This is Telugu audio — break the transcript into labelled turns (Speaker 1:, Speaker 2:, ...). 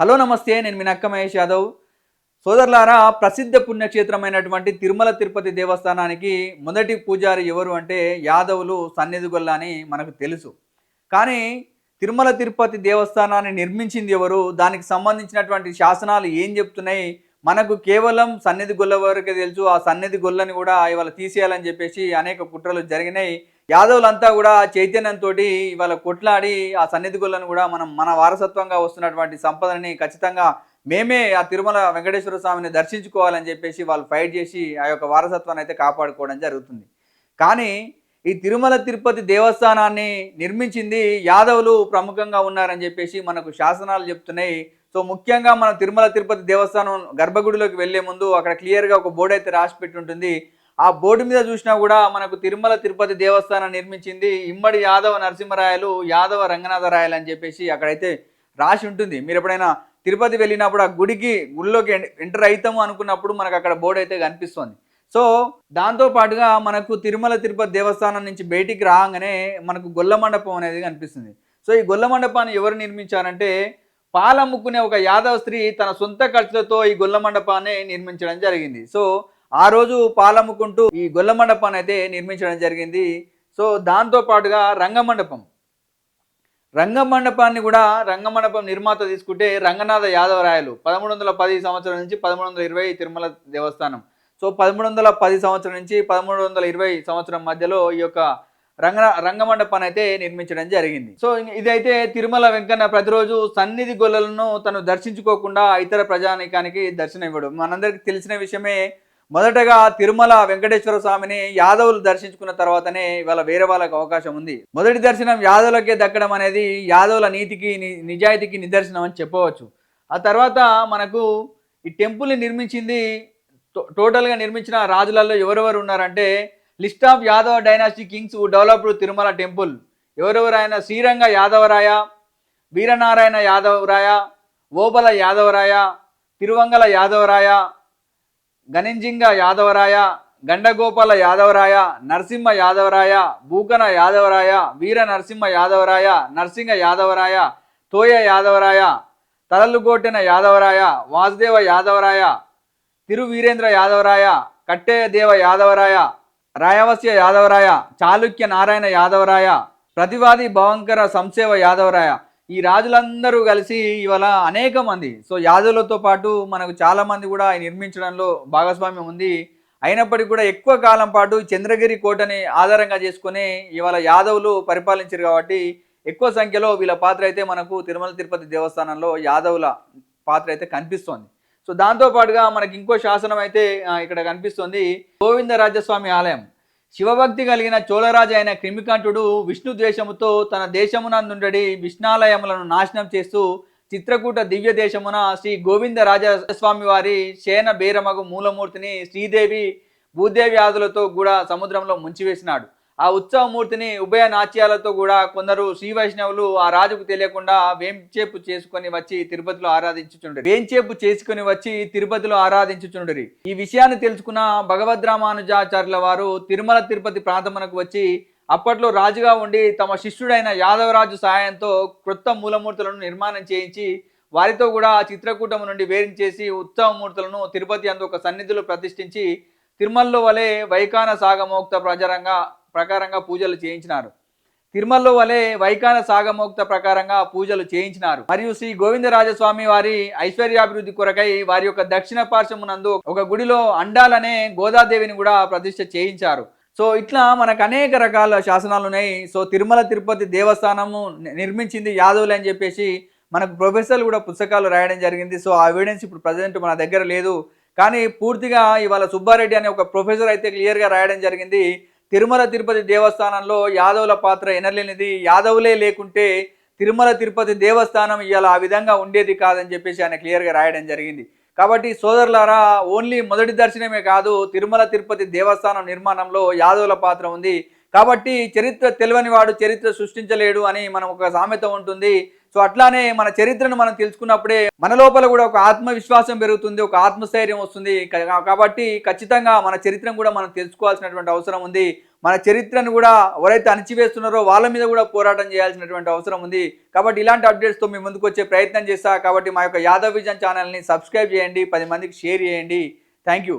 Speaker 1: హలో నమస్తే, నేను మీ నక్క మహేష్ యాదవ్. సోదరులారా, ప్రసిద్ధ పుణ్యక్షేత్రమైనటువంటి తిరుమల తిరుపతి దేవస్థానానికి మొదటి పూజారి ఎవరు అంటే యాదవులు సన్నిధి గొల్ల అని మనకు తెలుసు. కానీ తిరుమల తిరుపతి దేవస్థానాన్ని నిర్మించింది ఎవరు? దానికి సంబంధించినటువంటి శాసనాలు ఏం చెప్తున్నాయి? మనకు కేవలం సన్నిధి గొల్ల వరకే తెలుసు. ఆ సన్నిధి గొల్లని కూడా ఇవాళ తీసేయాలని చెప్పేసి అనేక కుట్రలు జరిగినాయి. యాదవులంతా కూడా చైతన్యంతోటి ఇవాళ కొట్లాడి ఆ సన్నిధి గొల్లను కూడా మన వారసత్వంగా వస్తున్నటువంటి సంపదని ఖచ్చితంగా మేమే ఆ తిరుమల వెంకటేశ్వర స్వామిని దర్శించుకోవాలని చెప్పేసి వాళ్ళు ఫైట్ చేసి ఆ యొక్క వారసత్వాన్ని అయితే కాపాడుకోవడం జరుగుతుంది. కానీ ఈ తిరుమల తిరుపతి దేవస్థానాన్ని నిర్మించింది యాదవులు ప్రముఖంగా ఉన్నారని చెప్పేసి మనకు శాసనాలు చెప్తున్నాయి. సో ముఖ్యంగా మనం తిరుమల తిరుపతి దేవస్థానం గర్భగుడిలోకి వెళ్లే ముందు అక్కడ క్లియర్గా ఒక బోర్డు అయితే రాసి పెట్టి ఉంటుంది. ఆ బోర్డు మీద చూసినా కూడా మనకు తిరుమల తిరుపతి దేవస్థానం నిర్మించింది ఇమ్మడి యాదవ నరసింహరాయలు, యాదవ రంగనాథరాయలు అని చెప్పేసి అక్కడైతే రాసి ఉంటుంది. మీరు ఎప్పుడైనా తిరుపతి వెళ్ళినప్పుడు ఆ గుడిలోకి ఎంటర్ అవుతాము అనుకున్నప్పుడు మనకు అక్కడ బోర్డు అయితే కనిపిస్తుంది. సో దాంతో పాటుగా మనకు తిరుమల తిరుపతి దేవస్థానం నుంచి బయటికి రాగానే మనకు గొల్ల మండపం అనేది కనిపిస్తుంది. సో ఈ గొల్ల మండపాన్ని ఎవరు నిర్మించారంటే పాలమ్ముకునే ఒక యాదవ స్త్రీ తన సొంత ఖర్చులతో ఈ గొల్ల మండపాన్ని నిర్మించడం జరిగింది. సో ఆ రోజు పాలమ్ముకుంటూ ఈ గొల్ల మండపాన్ని అయితే నిర్మించడం జరిగింది. సో దాంతో పాటుగా రంగమండపాన్ని కూడా రంగమండపం నిర్మాత తీసుకుంటే రంగనాథ యాదవరాయలు 1310 సంవత్సరం నుంచి 1320 తిరుమల దేవస్థానం. సో 1310 సంవత్సరం నుంచి 1320 సంవత్సరం మధ్యలో ఈ యొక్క రంగమండపాన్ని అయితే నిర్మించడం జరిగింది. సో ఇదైతే తిరుమల వెంకన్న ప్రతిరోజు సన్నిధి గొల్లలను తను దర్శించుకోకుండా ఇతర ప్రజానీకానికి దర్శనం ఇవ్వడు. మనందరికీ తెలిసిన విషయమే. మొదటగా తిరుమల వెంకటేశ్వర స్వామిని యాదవులు దర్శించుకున్న తర్వాతనే ఇవాళ వేరే వాళ్ళకి అవకాశం ఉంది. మొదటి దర్శనం యాదవులకే దక్కడం అనేది యాదవుల నీతికి నిజాయితీకి నిదర్శనం అని చెప్పవచ్చు. ఆ తర్వాత మనకు ఈ టెంపుల్ని నిర్మించింది టోటల్గా నిర్మించిన రాజులలో ఎవరెవరు ఉన్నారంటే list of Yadava dynasty Kings who developed Tirumala temple. ఎవరెవరు ఆయన? శ్రీరంగ యాదవరాయ, వీరనారాయణ యాదవరాయ, ఓబల యాదవరాయ, తిరువంగల యాదవరాయ, గణింజింగ యాదవరాయ, గండగోపాల యాదవరాయ, నరసింహ యాదవరాయ, భూకన యాదవరాయ, వీర నరసింహ యాదవరాయ, నరసింహ యాదవరాయ, తోయ యాదవరాయ, తలలుగోటెన యాదవరాయ, వాసుదేవ యాదవరాయ, తిరువీరేంద్ర యాదవరాయ, కట్టెయ దేవ యాదవరాయ, రాయవస్య యాదవరాయ, చాళుక్య నారాయణ యాదవరాయ, ప్రతివాది భవంకర సంసేవ యాదవరాయ. ఈ రాజులందరూ కలిసి ఇవాళ అనేక మంది, సో యాదవులతో పాటు మనకు చాలా మంది కూడా నిర్మించడంలో భాగస్వామ్యం ఉంది. అయినప్పటికీ కూడా ఎక్కువ కాలం పాటు చంద్రగిరి కోటని ఆధారంగా చేసుకుని ఇవాళ యాదవులు పరిపాలించారు కాబట్టి ఎక్కువ సంఖ్యలో వీళ్ళ పాత్ర అయితే మనకు తిరుమల తిరుపతి దేవస్థానంలో యాదవుల పాత్ర అయితే కనిపిస్తోంది. సో దాంతోపాటుగా మనకి ఇంకో శాసనం అయితే ఇక్కడ కనిపిస్తుంది. గోవిందరాజస్వామి ఆలయం. శివభక్తి కలిగిన చోళరాజు అయిన క్రిమికంఠుడు విష్ణు ద్వేషముతో తన దేశమునందుండడి విష్ణాలయములను నాశనం చేస్తూ చిత్రకూట దివ్య దేశమున శ్రీ గోవిందరాజస్వామి వారి శయన బేరమగు మూలమూర్తిని శ్రీదేవి భూదేవి ఆదులతో కూడా సముద్రంలో ముంచివేసినాడు. ఆ ఉత్సవమూర్తిని ఉభయ నాట్యాలతో కూడా కొందరు శ్రీ వైష్ణవులు ఆ రాజుకు తెలియకుండా వేంచేపు చేసుకొని వచ్చి తిరుపతిలో ఆరాధించుచుండరి. ఈ విషయాన్ని తెలుసుకున్న భగవద్రామానుజాచార్యుల వారు తిరుమల తిరుపతి ప్రాంతమునకు వచ్చి అప్పట్లో రాజుగా ఉండి తమ శిష్యుడైన యాదవరాజు సహాయంతో క్రొత్త మూలమూర్తులను నిర్మాణం చేయించి వారితో కూడా చిత్రకూటము నుండి వేరించేసి ఉత్సవమూర్తులను తిరుపతి అందు ఒక సన్నిధిలో ప్రతిష్ఠించి తిరుమలలో వలె వైఖాన సాగమోక్త ప్రకారంగా పూజలు చేయించినారు. మరియు శ్రీ గోవిందరాజస్వామి వారి ఐశ్వర్యాభివృద్ధి కొరకై వారి యొక్క దక్షిణ పార్శ్వమునందు ఒక గుడిలో అండాలనే గోదాదేవిని కూడా ప్రతిష్ఠ చేయించారు. సో ఇట్లా మనకు అనేక రకాల శాసనాలు ఉన్నాయి. సో తిరుమల తిరుపతి దేవస్థానము నిర్మించింది యాదవులు అని చెప్పేసి మనకు ప్రొఫెసర్లు కూడా పుస్తకాలు రాయడం జరిగింది. సో ఆ ఎవిడెన్స్ ఇప్పుడు ప్రజెంట్ మన దగ్గర లేదు. కానీ పూర్తిగా ఇవాళ సుబ్బారెడ్డి అనే ఒక ప్రొఫెసర్ అయితే క్లియర్గా రాయడం జరిగింది. తిరుమల తిరుపతి దేవస్థానంలో యాదవుల పాత్ర ఎనలేనిది, యాదవులే లేకుంటే తిరుమల తిరుపతి దేవస్థానం ఇవాళ ఆ విధంగా ఉండేది కాదని చెప్పేసి ఆయన క్లియర్గా రాయడం జరిగింది. కాబట్టి సోదరులారా, ఓన్లీ మొదటి దర్శనమే కాదు, తిరుమల తిరుపతి దేవస్థానం నిర్మాణంలో యాదవుల పాత్ర ఉంది. కాబట్టి చరిత్ర తెలియని వాడు చరిత్ర సృష్టించలేడు అని మనం ఒక సామెత ఉంటుంది. సో అట్లానే మన చరిత్రను మనం తెలుసుకున్నప్పుడే మన లోపల కూడా ఒక ఆత్మవిశ్వాసం పెరుగుతుంది, ఒక ఆత్మస్థైర్యం వస్తుంది. కాబట్టి ఖచ్చితంగా మన చరిత్రను కూడా మనం తెలుసుకోవాల్సినటువంటి అవసరం ఉంది. మన చరిత్రను కూడా ఎవరైతే అణచివేస్తున్నారో వాళ్ళ మీద కూడా పోరాటం చేయాల్సినటువంటి అవసరం ఉంది. కాబట్టి ఇలాంటి అప్డేట్స్తో మీ ముందుకు వచ్చే ప్రయత్నం చేస్తా. కాబట్టి మా యొక్క యాదవ్ విజన్ ఛానల్ని సబ్స్క్రైబ్ చేయండి, 10 మందికి షేర్ చేయండి. Thank you.